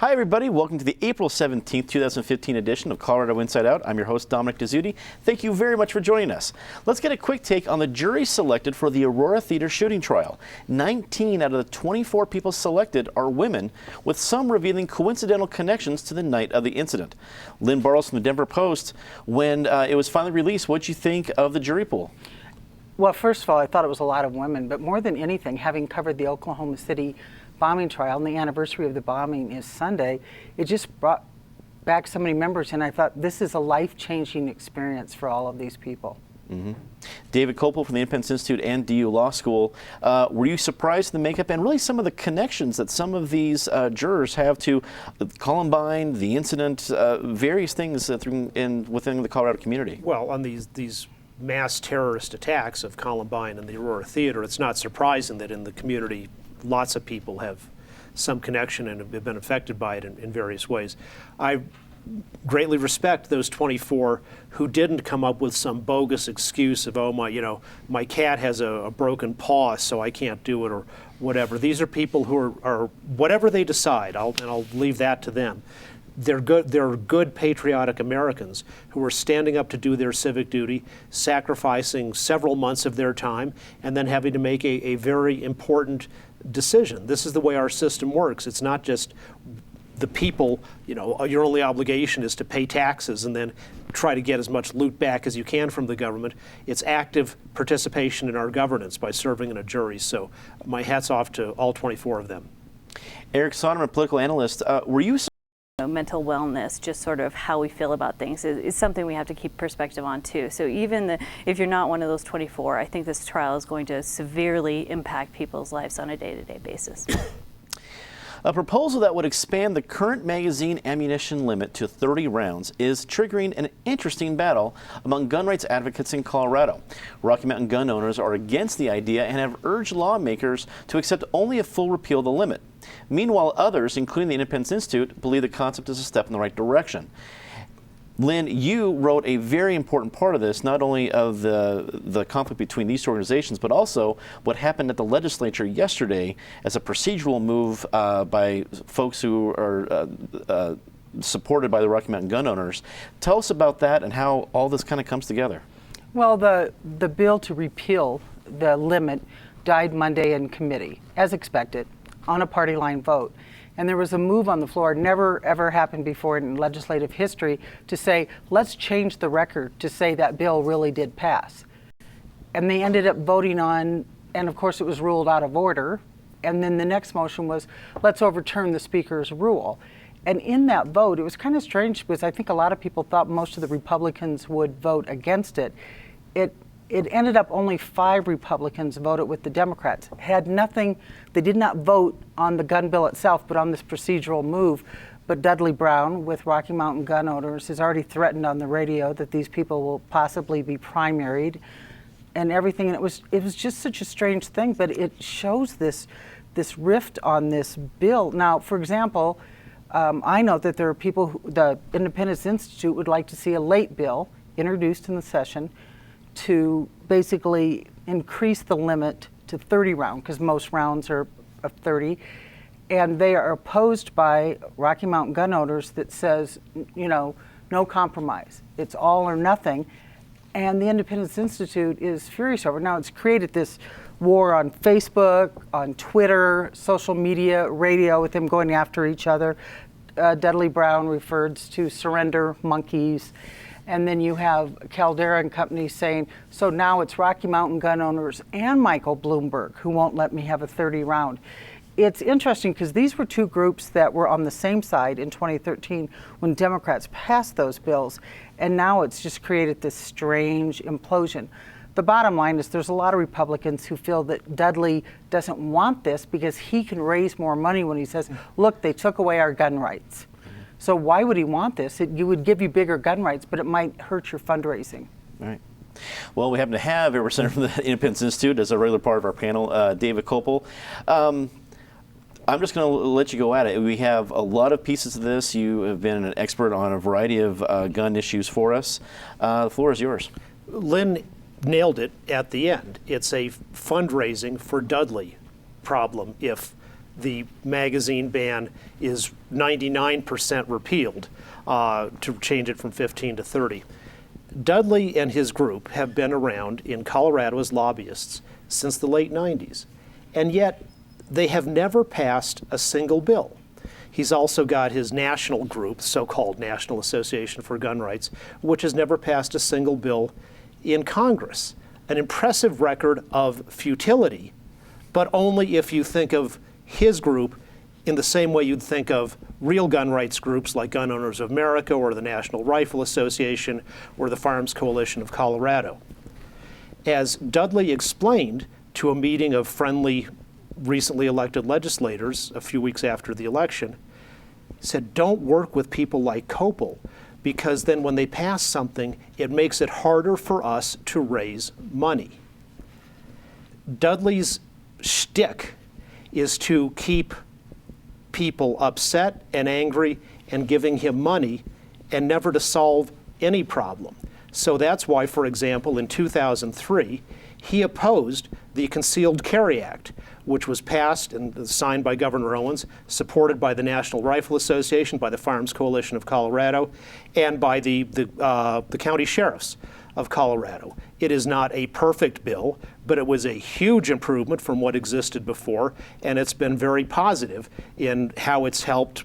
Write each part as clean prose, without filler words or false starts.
Hi, everybody. Welcome to the April 17th, 2015 edition of Colorado Inside Out. I'm your host, Dominic Dezzutti. Thank you very much for joining us. Let's get a quick take on the jury selected for the Aurora Theater Shooting trial. 19 out of the 24 people selected are women, with some revealing coincidental connections to the night of the incident. Lynn Bartles from the Denver Post, when it was finally released, what did you think of the jury pool? Well, first of all, I thought it was a lot of women, but more than anything, having covered the Oklahoma City bombing trial, and the anniversary of the bombing is Sunday, it just brought back so many members, and I thought this is a life-changing experience for all of these people. Mm-hmm. David Kopel from the Independence Institute and DU Law School, were you surprised at the makeup and really some of the connections that some of these jurors have to Columbine, the incident, various things within the Colorado community? Well, on these mass terrorist attacks of Columbine and the Aurora Theater, it's not surprising that in the community lots of people have some connection and have been affected by it in various ways. I greatly respect those 24 who didn't come up with some bogus excuse of, oh, my cat has a broken paw, so I can't do it, or whatever. These are people who are whatever they decide, and I'll leave that to them. They're good patriotic Americans who are standing up to do their civic duty, sacrificing several months of their time, and then having to make a very important decision. This is the way our system works. It's not just the people, your only obligation is to pay taxes and then try to get as much loot back as you can from the government. It's active participation in our governance by serving in a jury. So my hat's off to all 24 of them. Eric Sonderman, political analyst, were you mental wellness, just sort of how we feel about things, is something we have to keep perspective on too. So even if you're not one of those 24, I think this trial is going to severely impact people's lives on a day-to-day basis. A proposal that would expand the current magazine ammunition limit to 30 rounds is triggering an interesting battle among gun rights advocates in Colorado. Rocky Mountain gun owners are against the idea and have urged lawmakers to accept only a full repeal of the limit. Meanwhile, others, including the Independence Institute, believe the concept is a step in the right direction. Lynn, you wrote a very important part of this, not only of the conflict between these two organizations, but also what happened at the legislature yesterday as a procedural move by folks who are supported by the Rocky Mountain gun owners. Tell us about that and how all this kind of comes together. Well, the bill to repeal the limit died Monday in committee, as expected, on a party line vote. And there was a move on the floor, never ever happened before in legislative history, to say, let's change the record to say that bill really did pass. And they ended up voting on, and of course it was ruled out of order. And then the next motion was, let's overturn the speaker's rule. And in that vote, it was kind of strange because I think a lot of people thought most of the Republicans would vote against it. It ended up only 5 Republicans voted with the Democrats. Had nothing, they did not vote on the gun bill itself, but on this procedural move. But Dudley Brown with Rocky Mountain gun owners has already threatened on the radio that these people will possibly be primaried and everything. And it was just such a strange thing, but it shows this rift on this bill. Now, for example, I know that there are people the Independence Institute would like to see a late bill introduced in the session to basically increase the limit to 30 rounds, because most rounds are of 30. And they are opposed by Rocky Mountain gun owners that says, no compromise. It's all or nothing. And the Independence Institute is furious over it. Now, it's created this war on Facebook, on Twitter, social media, radio, with them going after each other. Dudley Brown refers to surrender monkeys. And then you have Caldera and company saying, so now it's Rocky Mountain gun owners and Michael Bloomberg who won't let me have a 30 round. It's interesting because these were two groups that were on the same side in 2013 when Democrats passed those bills. And now it's just created this strange implosion. The bottom line is there's a lot of Republicans who feel that Dudley doesn't want this because he can raise more money when he says, look, they took away our gun rights. So why would he want this? It would give you bigger gun rights, but it might hurt your fundraising. All right. Well, we happen to have a representative from the Independence Institute as a regular part of our panel, David Kopel. I'm just going to let you go at it. We have a lot of pieces of this. You have been an expert on a variety of gun issues for us. The floor is yours. Lynn nailed it at the end. It's a fundraising for Dudley problem if the magazine ban is 99% repealed to change it from 15 to 30. Dudley and his group have been around in Colorado as lobbyists since the late 90s, and yet they have never passed a single bill. He's also got his national group, so-called National Association for Gun Rights, which has never passed a single bill in Congress. An impressive record of futility, but only if you think of his group in the same way you'd think of real gun rights groups like Gun Owners of America or the National Rifle Association or the Firearms Coalition of Colorado. As Dudley explained to a meeting of friendly, recently elected legislators a few weeks after the election, he said, don't work with people like Kopel, because then when they pass something, it makes it harder for us to raise money. Dudley's shtick is to keep people upset and angry and giving him money and never to solve any problem. So that's why, for example, in 2003, he opposed the Concealed Carry Act, which was passed and signed by Governor Owens, supported by the National Rifle Association, by the Firearms Coalition of Colorado, and by the county sheriffs of Colorado. It is not a perfect bill, but it was a huge improvement from what existed before, and it's been very positive in how it's helped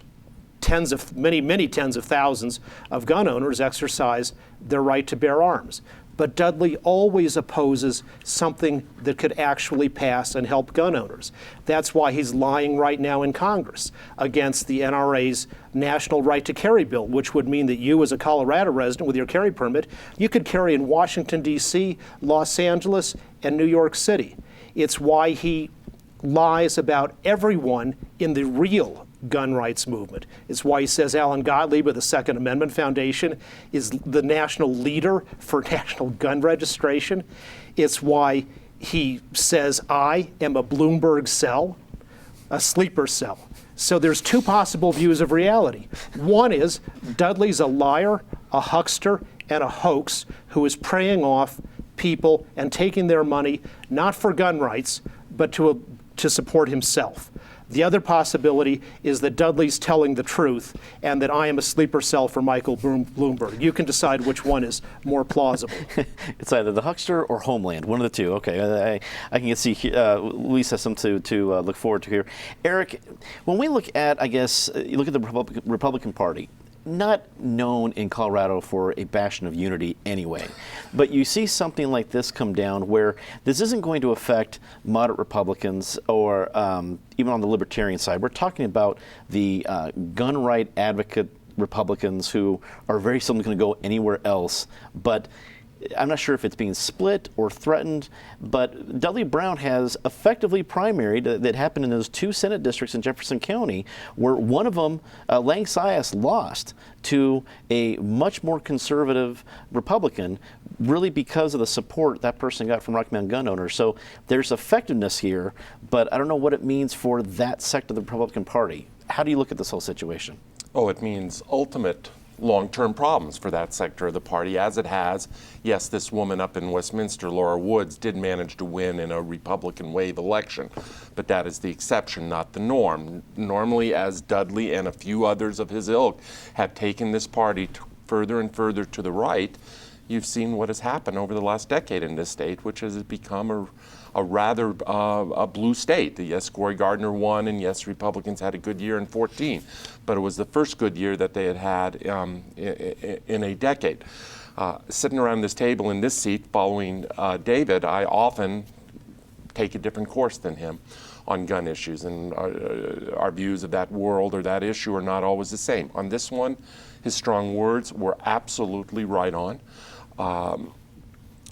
many tens of thousands of gun owners exercise their right to bear arms. But Dudley always opposes something that could actually pass and help gun owners. That's why he's lying right now in Congress against the NRA's National Right to Carry bill, which would mean that you, as a Colorado resident with your carry permit, you could carry in Washington, D.C., Los Angeles, and New York City. It's why he lies about everyone in the real gun rights movement. It's why he says Alan Gottlieb of the Second Amendment Foundation is the national leader for national gun registration. It's why he says I am a Bloomberg cell, a sleeper cell. So there's two possible views of reality. One is Dudley's a liar, a huckster, and a hoax who is preying off people and taking their money, not for gun rights, but to support himself. The other possibility is that Dudley's telling the truth and that I am a sleeper cell for Michael Bloomberg. You can decide which one is more plausible. It's either the huckster or Homeland, one of the two. Okay, I can see Luis has something to look forward to here. Eric, when we look at, I guess, you look at the Republican Party, not known in Colorado for a bastion of unity anyway, but you see something like this come down where this isn't going to affect moderate Republicans or even on the libertarian side. We're talking about the gun right advocate Republicans who are very seldom going to go anywhere else, but I'm not sure if it's being split or threatened, but Dudley Brown has effectively primaried that happened in those two Senate districts in Jefferson County, where one of them, Lang Sias, lost to a much more conservative Republican, really because of the support that person got from Rocky Mountain gun owners. So there's effectiveness here, but I don't know what it means for that sector of the Republican Party. How do you look at this whole situation? Oh, it means ultimate long-term problems for that sector of the party, as it has. Yes, this woman up in Westminster, Laura Woods, did manage to win in a Republican wave election, but that is the exception, not the norm. Normally, as Dudley and a few others of his ilk have taken this party further and further to the right, you've seen what has happened over the last decade in this state, which has become a rather a blue state. Yes, Cory Gardner won, and yes, Republicans had a good year in 2014, but it was the first good year that they had in a decade. Sitting around this table in this seat following David, I often take a different course than him on gun issues, and our views of that world or that issue are not always the same. On this one, his strong words were absolutely right on.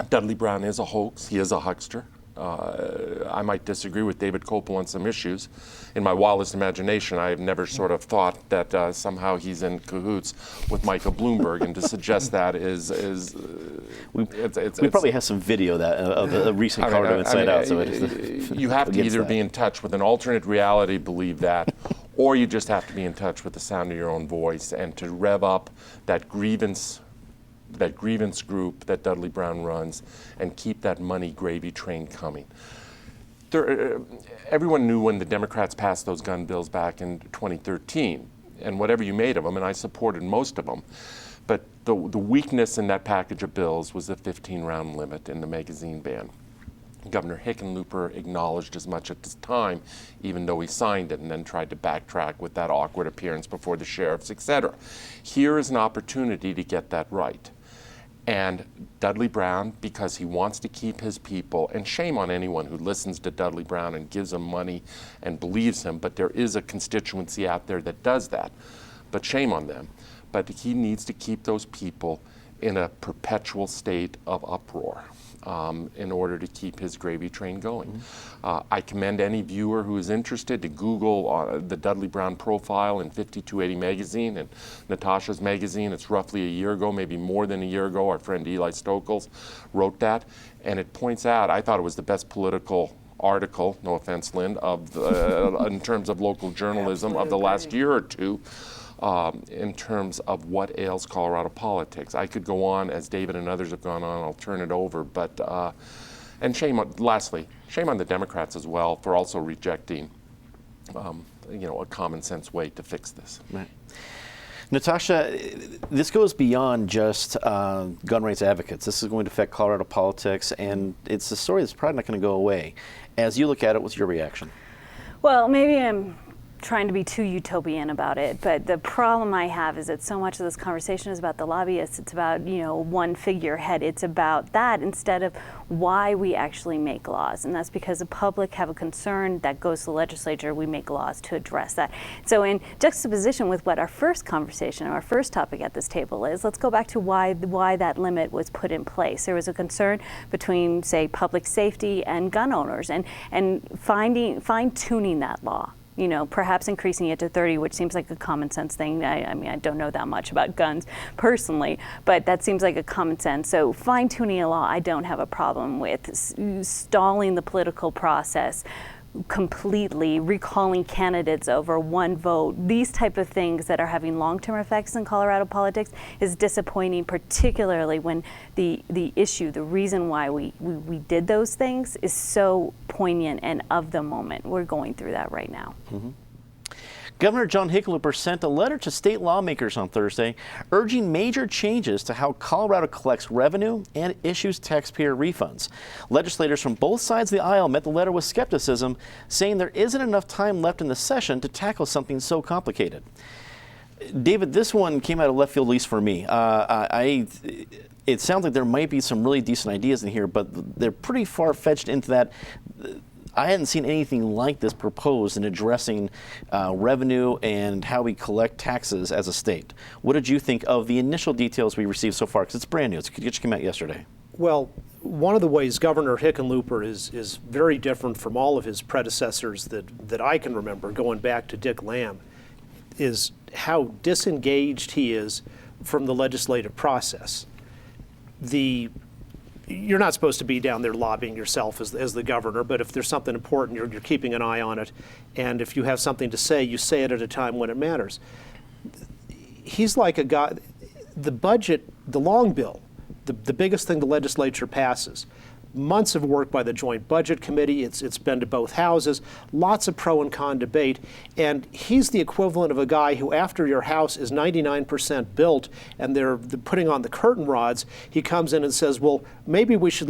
Dudley Brown is a hoax. He is a huckster. I might disagree with David Kopel on some issues. In my wildest imagination, I have never sort of thought that somehow he's in cahoots with Michael Bloomberg, and to suggest that we probably have some video of the recent Colorado Inside Out. So you have to either be in touch with an alternate reality, believe that, or you just have to be in touch with the sound of your own voice and to rev up that grievance group that Dudley Brown runs and keep that money gravy train coming. everyone knew when the Democrats passed those gun bills back in 2013, and whatever you made of them, and I supported most of them, but the weakness in that package of bills was the 15-round limit in the magazine ban. Governor Hickenlooper acknowledged as much at this time, even though he signed it and then tried to backtrack with that awkward appearance before the sheriffs, etc. Here is an opportunity to get that right. And Dudley Brown, because he wants to keep his people, and shame on anyone who listens to Dudley Brown and gives him money and believes him, but there is a constituency out there that does that. But shame on them. But he needs to keep those people in a perpetual state of uproar in order to keep his gravy train going. I commend any viewer who is interested to Google the Dudley Brown profile in 5280 magazine and Natasha's magazine. It's roughly a year ago, maybe more than a year ago. Our friend Eli Stokel wrote that, and it points out, I thought it was the best political article, no offense, Lynn, of in terms of local journalism of the last year or two. In terms of what ails Colorado politics. I could go on, as David and others have gone on. I'll turn it over, but and lastly, shame on the Democrats as well for also rejecting, a common sense way to fix this. Right. Natasha, this goes beyond just gun rights advocates. This is going to affect Colorado politics, and it's a story that's probably not going to go away. As you look at it, what's your reaction? Well, maybe I'm trying to be too utopian about it, but the problem I have is that so much of this conversation is about the lobbyists. It's about, one figurehead. It's about that instead of why we actually make laws. And that's because the public have a concern that goes to the legislature. We make laws to address that. So in juxtaposition with what our first conversation, our first topic at this table is, let's go back to why that limit was put in place. There was a concern between, say, public safety and gun owners, and fine-tuning that law. Perhaps increasing it to 30, which seems like a common sense thing. I mean, I don't know that much about guns personally, but that seems like a common sense. So fine-tuning a law, I don't have a problem with. Stalling the political process completely, recalling candidates over one vote, these type of things that are having long-term effects in Colorado politics is disappointing, particularly when the issue, the reason why we did those things is so poignant and of the moment. We're going through that right now. Mm-hmm. Governor John Hickenlooper sent a letter to state lawmakers on Thursday urging major changes to how Colorado collects revenue and issues taxpayer refunds. Legislators from both sides of the aisle met the letter with skepticism, saying there isn't enough time left in the session to tackle something so complicated. David, this one came out of left field, at least for me. It sounds like there might be some really decent ideas in here, but they're pretty far-fetched into that. I hadn't seen anything like this proposed in addressing revenue and how we collect taxes as a state. What did you think of the initial details we received so far? Because it's brand new. It just came out yesterday. Well, one of the ways Governor Hickenlooper is very different from all of his predecessors that I can remember, going back to Dick Lamb, is how disengaged he is from the legislative process. You're not supposed to be down there lobbying yourself as the governor, but if there's something important, you're keeping an eye on it. And if you have something to say, you say it at a time when it matters. He's like a guy, the budget, the long bill, the biggest thing the legislature passes. Months of work by the Joint Budget Committee. It's been to both houses, lots of pro and con debate, and he's the equivalent of a guy who, after your house is 99% built and they're putting on the curtain rods, he comes in and says, well, maybe we should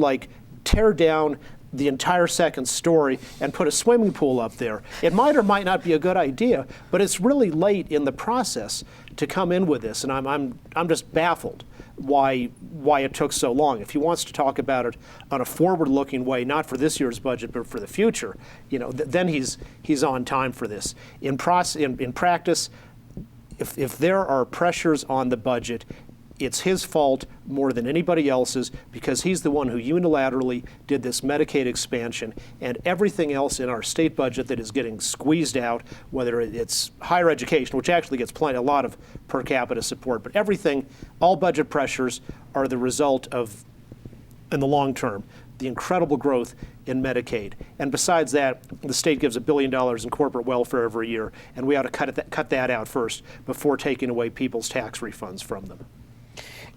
tear down the entire second story and put a swimming pool up there. It might or might not be a good idea, but it's really late in the process to come in with this, and I'm just baffled why it took so long. If he wants to talk about it on a forward-looking way, not for this year's budget, but for the future, then he's on time for this. In practice, if there are pressures on the budget, it's his fault more than anybody else's, because he's the one who unilaterally did this Medicaid expansion, and everything else in our state budget that is getting squeezed out, whether it's higher education, which actually gets a lot of per capita support, but everything, all budget pressures are the result of, in the long term, the incredible growth in Medicaid. And besides that, the state gives $1 billion in corporate welfare every year, and we ought to cut that out first before taking away people's tax refunds from them.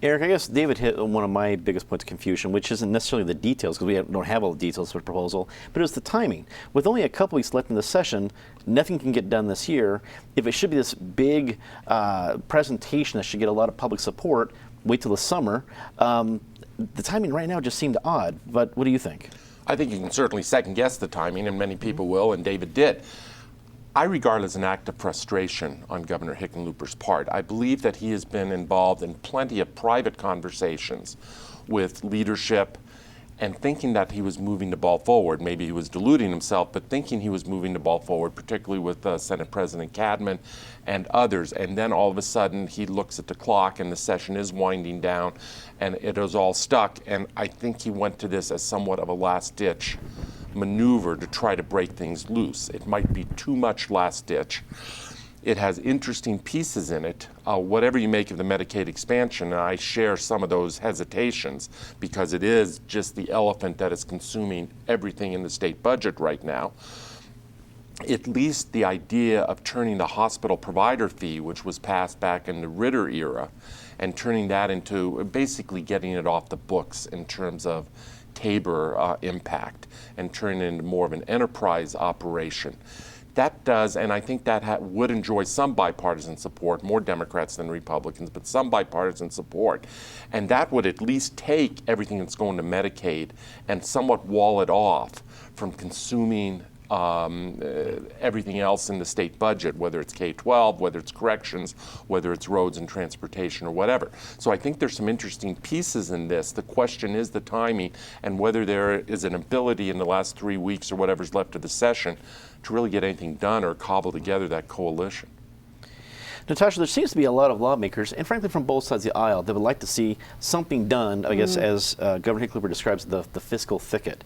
Eric, I guess David hit on one of my biggest points of confusion, which isn't necessarily the details, because we don't have all the details for the proposal, but it's the timing. With only a couple weeks left in the session, nothing can get done this year. If it should be this big presentation that should get a lot of public support, wait till the summer. The timing right now just seemed odd, but what do you think? I think you can certainly second guess the timing, and many people will, and David did. I regard it as an act of frustration on Governor Hickenlooper's part. I believe that he has been involved in plenty of private conversations with leadership and thinking that he was moving the ball forward. Maybe he was deluding himself, but thinking he was moving the ball forward, particularly with Senate President Cadman and others. And then all of a sudden he looks at the clock and the session is winding down and it is all stuck. And I think he went to this as somewhat of a last-ditch maneuver to try to break things loose. It might be too much last ditch. It has interesting pieces in it. Whatever you make of the Medicaid expansion, and I share some of those hesitations because it is just the elephant that is consuming everything in the state budget right now. At least the idea of turning the hospital provider fee, which was passed back in the Ritter era, and turning that into basically getting it off the books in terms of Tabor impact and turning it into more of an enterprise operation. That does, and I think that would enjoy some bipartisan support, more Democrats than Republicans, but some bipartisan support. And that would at least take everything that's going to Medicaid and somewhat wall it off from consuming everything else in the state budget, whether it's K-12, whether it's corrections, whether it's roads and transportation or whatever. So I think there's some interesting pieces in this. The question is the timing and whether there is an ability in the last 3 weeks or whatever's left of the session to really get anything done or cobble together that coalition. Natasha, there seems to be a lot of lawmakers, and frankly from both sides of the aisle, that would like to see something done, I guess, as Governor Hickenlooper describes the fiscal thicket.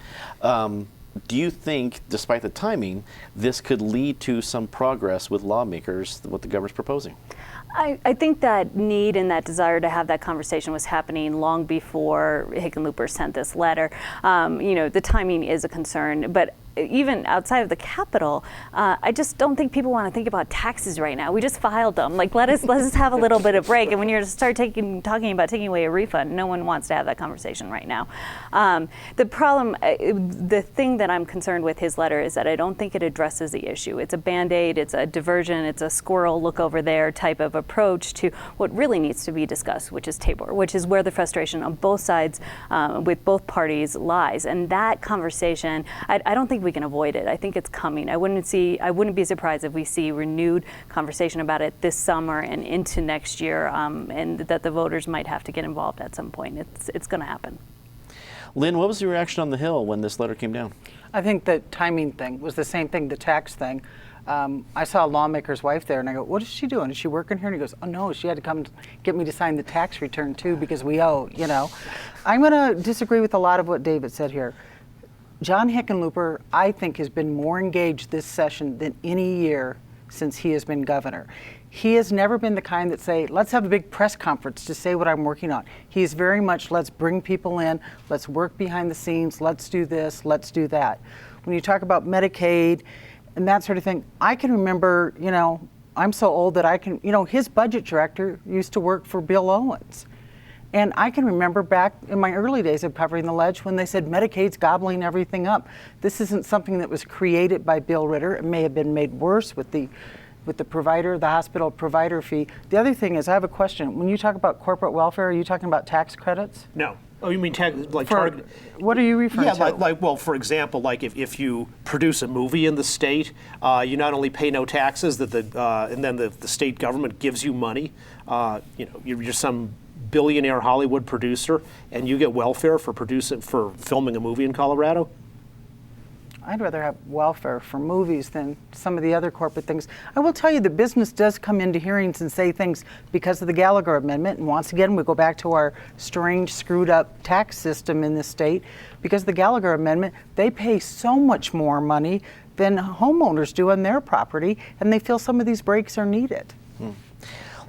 Do you think, despite the timing, this could lead to some progress with lawmakers, what the governor's proposing? I think that need and that desire to have that conversation was happening long before Hickenlooper sent this letter. The timing is a concern, but even outside of the Capitol, I just don't think people want to think about taxes right now. We just filed them. Like, let us have a little bit of break. And when you start talking about taking away a refund, no one wants to have that conversation right now. The problem, the thing that I'm concerned with his letter is that I don't think it addresses the issue. It's a Band-Aid, it's a diversion, it's a squirrel look over there type of approach to what really needs to be discussed, which is Tabor, which is where the frustration on both sides with both parties lies. And that conversation, I don't think we can avoid it. I think it's coming. I wouldn't be surprised if we see renewed conversation about it this summer and into next year, and that the voters might have to get involved at some point. It's going to happen. Lynn, what was your reaction on the Hill when this letter came down? I think the timing thing was the same thing, the tax thing. I saw a lawmaker's wife there, and I go, what is she doing? Is she working here? And he goes, oh, no, she had to come get me to sign the tax return, too, because we owe, I'm going to disagree with a lot of what David said here. John Hickenlooper, I think, has been more engaged this session than any year since he has been governor. He has never been the kind that say, let's have a big press conference to say what I'm working on. He is very much, let's bring people in, let's work behind the scenes, let's do this, let's do that. When you talk about Medicaid and that sort of thing, I can remember, I'm so old that I can, his budget director used to work for Bill Owens. And I can remember back in my early days of covering the ledge when they said Medicaid's gobbling everything up. This isn't something that was created by Bill Ritter. It may have been made worse with the provider, the hospital provider fee. The other thing is, I have a question. When you talk about corporate welfare, are you talking about tax credits? No. Oh, you mean target? What are you referring to? Yeah, for example, like if you produce a movie in the state, you not only pay no taxes, and then the state government gives you money. You're some billionaire Hollywood producer, and you get welfare for filming a movie in Colorado? I'd rather have welfare for movies than some of the other corporate things. I will tell you that business does come into hearings and say things because of the Gallagher Amendment. And once again, we go back to our strange, screwed up tax system in this state. Because of the Gallagher Amendment, they pay so much more money than homeowners do on their property, and they feel some of these breaks are needed.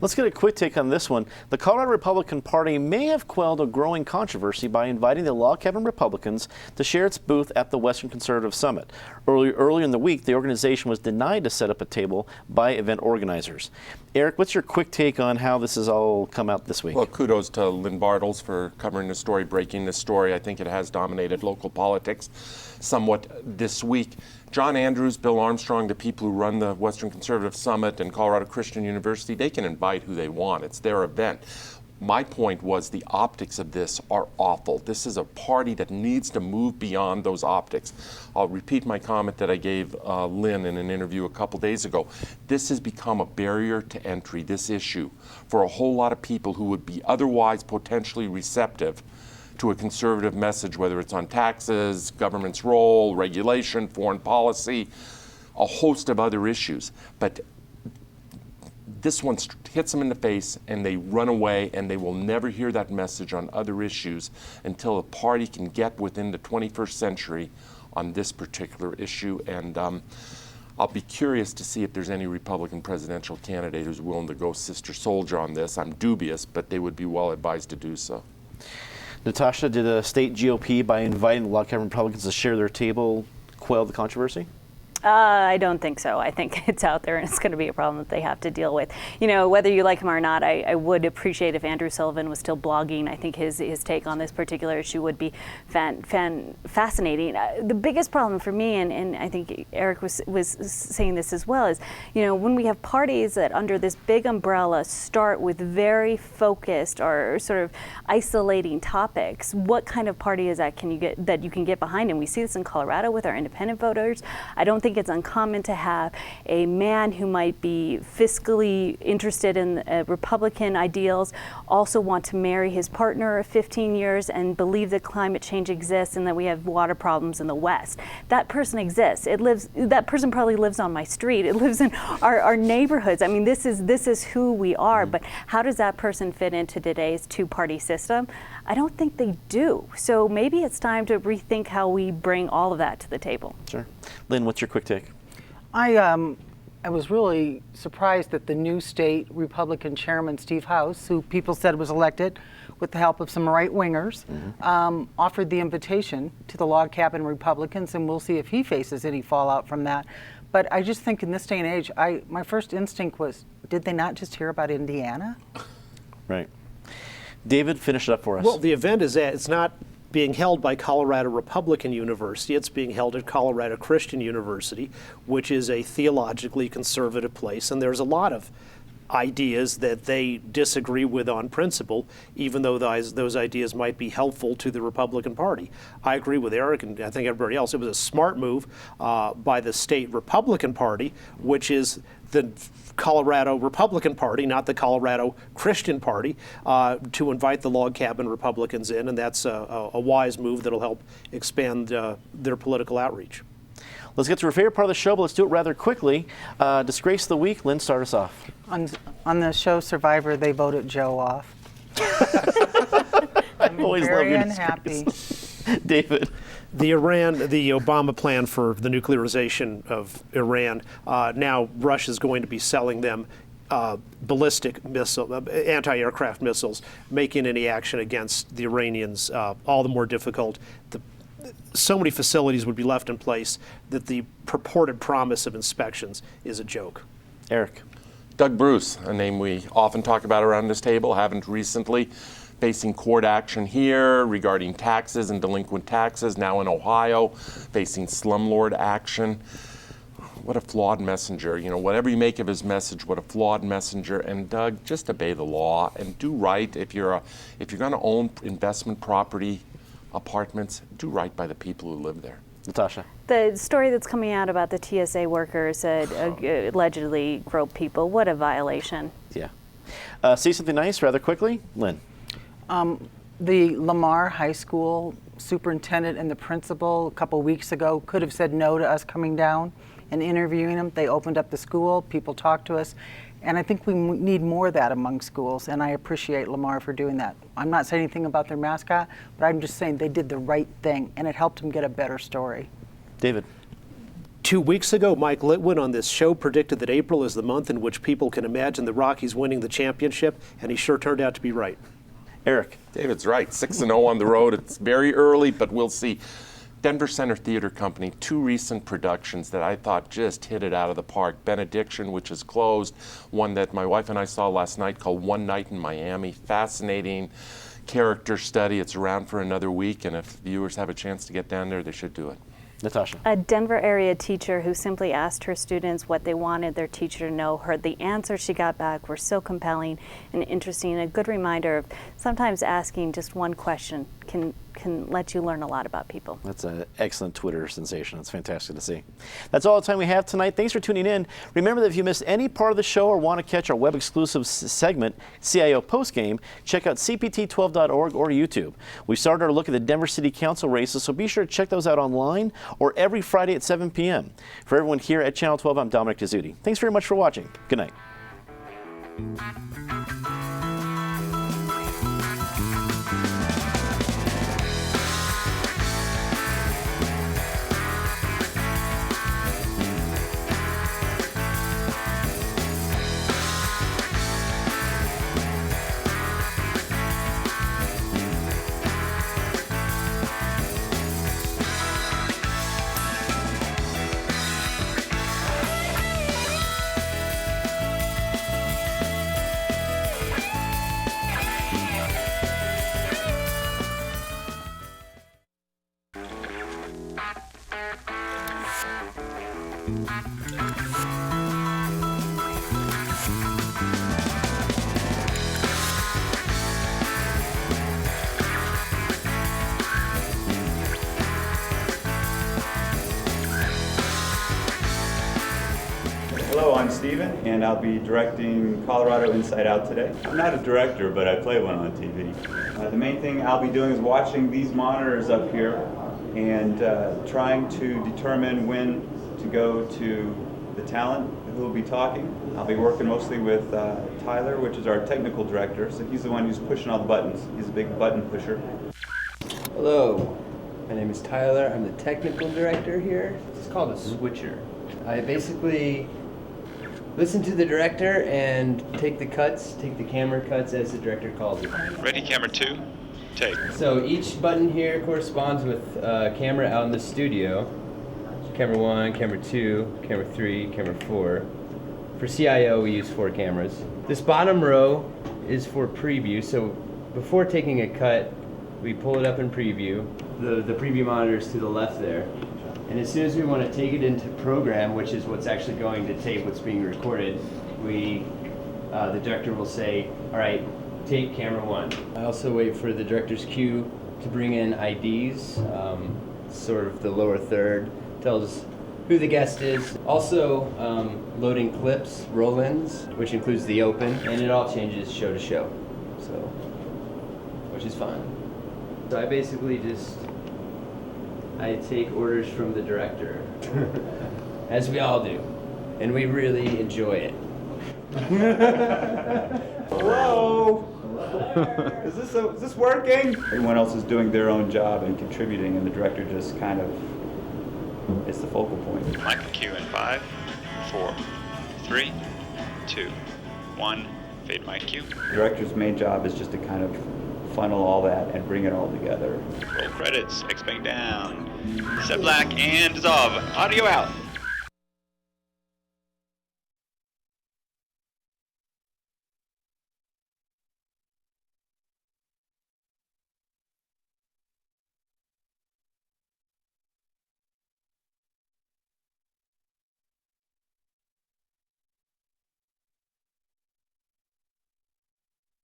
Let's get a quick take on this one. The Colorado Republican Party may have quelled a growing controversy by inviting the Log Cabin Republicans to share its booth at the Western Conservative Summit. Earlier in the week, the organization was denied to set up a table by event organizers. Eric, what's your quick take on how this has all come out this week? Well, kudos to Lynn Bartles for covering the story, breaking the story. I think it has dominated local politics somewhat this week. John Andrews, Bill Armstrong, the people who run the Western Conservative Summit and Colorado Christian University, they can invite who they want. It's their event. My point was the optics of this are awful. This is a party that needs to move beyond those optics. I'll repeat my comment that I gave Lynn in an interview a couple days ago. This has become a barrier to entry, this issue, for a whole lot of people who would be otherwise potentially receptive to a conservative message, whether it's on taxes, government's role, regulation, foreign policy, a host of other issues. But this one hits them in the face and they run away, and they will never hear that message on other issues until a party can get within the 21st century on this particular issue. And I'll be curious to see if there's any Republican presidential candidate who's willing to go sister soldier on this. I'm dubious, but they would be well advised to do so. Natasha, did the state GOP, by inviting the log cabin Republicans to share their table, quell the controversy? I don't think so. I think it's out there and it's going to be a problem that they have to deal with. You know, whether you like him or not, I would appreciate if Andrew Sullivan was still blogging. I think his take on this particular issue would be fascinating. The biggest problem for me, and I think Eric was saying this as well, is, you know, when we have parties that under this big umbrella start with very focused or sort of isolating topics, what kind of party is that you can get behind? And we see this in Colorado with our independent voters. I don't think it's uncommon to have a man who might be fiscally interested in Republican ideals also want to marry his partner of 15 years and believe that climate change exists and that we have water problems in the West. That person exists. That person probably lives on my street. It lives in our neighborhoods. I mean, this is who we are. But how does that person fit into today's two-party system? I don't think they do. So maybe it's time to rethink how we bring all of that to the table. Sure. Lynn, what's your quick take? I was really surprised that the new state Republican chairman, Steve House, who people said was elected with the help of some right-wingers, offered the invitation to the log cabin Republicans, and we'll see if he faces any fallout from that. But I just think in this day and age, my first instinct was, did they not just hear about Indiana? Right. David, finish it up for us. Well, the event it's not being held by Colorado Republican University. It's being held at Colorado Christian University, which is a theologically conservative place, and there's a lot of ideas that they disagree with on principle, even though those ideas might be helpful to the Republican Party. I agree with Eric and I think everybody else. It was a smart move by the state Republican Party, which is the Colorado Republican Party, not the Colorado Christian Party, to invite the log cabin Republicans in, and that's a wise move that'll help expand their political outreach. Let's get to our favorite part of the show, but let's do it rather quickly. Disgrace of the week. Lynn, start us off. On the show Survivor, they voted Joe off. I'm always very love your unhappy. David. The Obama plan for the nuclearization of Iran, now Russia's going to be selling them ballistic missile, anti-aircraft missiles, making any action against the Iranians all the more difficult. So many facilities would be left in place that the purported promise of inspections is a joke. Eric. Doug Bruce, a name we often talk about around this table, haven't recently, facing court action here regarding taxes and delinquent taxes, now in Ohio, facing slumlord action. What a flawed messenger. You know, whatever you make of his message, what a flawed messenger. And Doug, just obey the law and do right. If you're going to own investment property, apartments, do right by the people who live there. Natasha. The story that's coming out about the TSA workers that allegedly groped people, what a violation. Yeah. See something nice rather quickly? Lynn. The Lamar High School superintendent and the principal a couple weeks ago could have said no to us coming down and interviewing them. They opened up the school, people talked to us, and I think we need more of that among schools, and I appreciate Lamar for doing that. I'm not saying anything about their mascot, but I'm just saying they did the right thing, and it helped them get a better story. David. 2 weeks ago, Mike Litwin on this show predicted that April is the month in which people can imagine the Rockies winning the championship, and he sure turned out to be right. Eric. David's right. 6-0 on the road. It's very early, but we'll see. Denver Center Theater Company, 2 recent productions that I thought just hit it out of the park. Benediction, which is closed, one that my wife and I saw last night called One Night in Miami. Fascinating character study. It's around for another week, and if viewers have a chance to get down there, they should do it. Natasha. A Denver area teacher who simply asked her students what they wanted their teacher to know. The answers she got back were so compelling and interesting, and a good reminder of sometimes asking just one question can let you learn a lot about people. That's an excellent Twitter sensation. It's fantastic to see. That's all the time we have tonight. Thanks for tuning in. Remember that if you missed any part of the show or want to catch our web-exclusive segment, CIO Postgame, check out cpt12.org or YouTube. We started our look at the Denver City Council races, so be sure to check those out online or every Friday at 7 p.m. For everyone here at Channel 12, I'm Dominic Dezzutti. Thanks very much for watching. Good night. Hello, I'm Steven, and I'll be directing Colorado Inside Out today. I'm not a director, but I play one on TV. The main thing I'll be doing is watching these monitors up here and trying to determine when to go to the talent who will be talking. I'll be working mostly with Tyler, which is our technical director, so he's the one who's pushing all the buttons. He's a big button pusher. Hello, my name is Tyler. I'm the technical director here. It's called a switcher. I basically listen to the director and take the camera cuts as the director calls it. Ready, camera 2, take. So each button here corresponds with a camera out in the studio. Camera 1, camera 2, camera 3, camera 4. For CIO, we use 4 cameras. This bottom row is for preview, so before taking a cut, we pull it up in preview. The preview monitor is to the left there. And as soon as we want to take it into program, which is what's actually going to tape what's being recorded, the director will say, all right, tape camera 1. I also wait for the director's cue to bring in IDs, sort of the lower third, tells who the guest is. Also loading clips, roll-ins, which includes the open, and it all changes show to show, so, which is fun. So I basically I take orders from the director, as we all do, and we really enjoy it. Hello? Is this working? Everyone else is doing their own job and contributing, and the director just kind of is the focal point. Mic cue in 5, 4, 3, 2, 1. Fade mic cue. The director's main job is just to kind of funnel all that and bring it all together. Roll credits. X-Bang down. Set black and dissolve. Audio out.